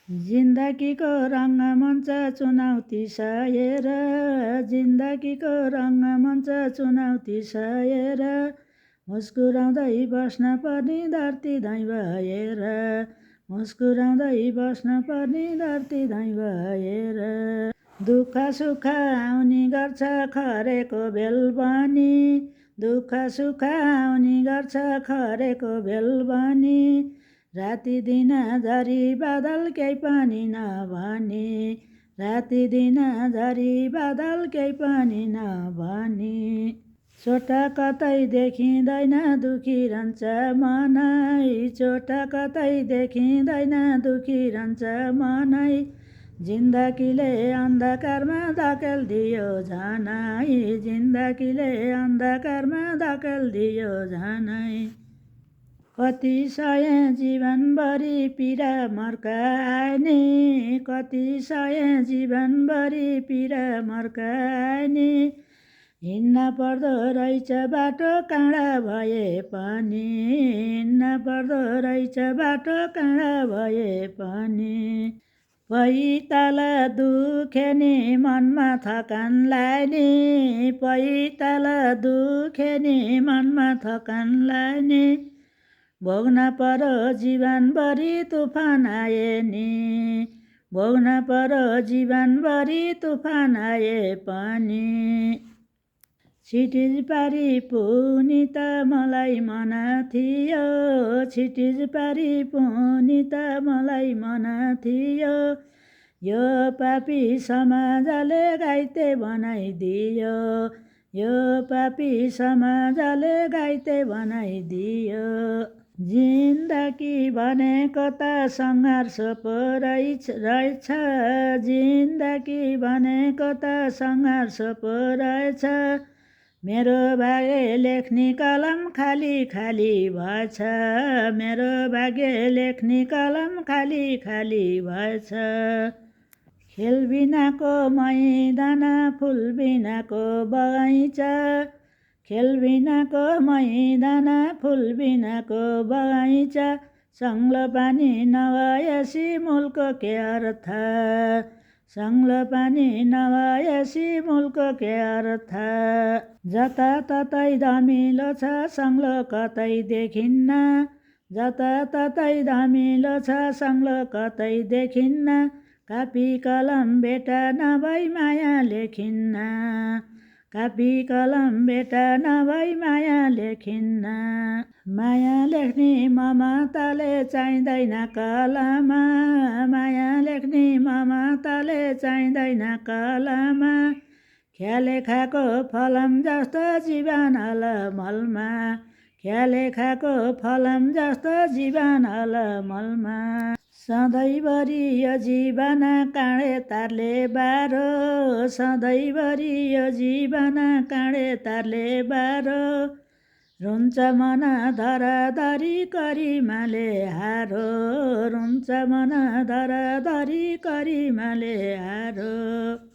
जिन्दगीको रङ्गमञ्च चुनौती सहेर, जिन्दगीको रङ्गमञ्च चुनौती सहेर, मुस्कुराउँदै बस्न पर्ने धरती धैँ भएर, मुस्कुराउँदै बस्न पर्ने धरती धैँ भएर। दुःख सुख आउने गर्छ खरेको बेल पनि, दुःख सुख आउने गर्छ खरेको बेल पनि, राति दिन झरी बादल केही पनि नभनी, राति दिन झरी बादल केही पनि नभनी। चोट कतै देखिँदैन दुखिरहन्छ मनै, चोट कतै देखिँदैन दुखिरहन्छ मनै, जिन्दगीले अन्धकारमा धकेल्दियो झनै, जिन्दगीले अन्धकारमा धकेल्दियो झनै। कति सय जीवनभरि पीडा मर्काने, कति सय जीवनभरि पीडा मर्काने, हिँड्न पर्दो रहेछ बाटो काँडा भए पनि, हिँड्न पर्दो रहेछ बाटो काँडा भए पनि। पैताल दुखे नि मनमा थकान लाग्ने, पैताल दुखे नि मनमा थकान लाग्ने, भोग्न परो जीवनभरि तुफान आए नि, भोग्न परो जीवनभरि तुफान आए पनि। छिटिज पारी पुनि त मलाई मन थियो, छिटिज पारी पुनि त मलाई मन थियो, यो पापी समाजले घाइते बनाइदियो, यो पापी समाजले घाइते बनाइदियो। जिन्दगी भनेको त सङ्घर्ष पो रहेछ, जिन्दगी भनेको त सङ्घर्ष पो रहेछ, मेरो भाग्य लेख्ने कलम खाली खाली भएछ, मेरो भाग्य लेख्ने कलम खाली खाली भएछ। खेल बिनाको मैदान फुल बिनाको बगैँचा, खेल बिनाको मैदान फुल बिनाको बगैँचा, सङ्लो पानी नभएसी मूलको के अर्थ, सङ्लो पानी नभएसी मूलको के अर्थ। जताततै धमिलो छ सङ्लो कतै देखिन्न, जताततै धमिलो छ सङ्लो कतै देखिन्न, कापी कलम भेटा नभई माया लेखिन्न, कापी कलम भेटा नभई माया लेखिन्न। माया लेख्ने ममताले चाहिँदैन कलम, माया लेख्ने ममताले चाहिँदैन कलम, ख्याले खाएको फलम जस्तो जीवन अलमलमा, ख्याले खाएको फलम जस्तो जीवन अलमलमा। सधैँभरि यो जीवन काँडे तारले बारो, सधैँभरि यो जीवन काँडे तारले बारो, रुन्छ मन धराधरी करिमाले हारो, रुन्छ मन धराधरी करिमाले हारो।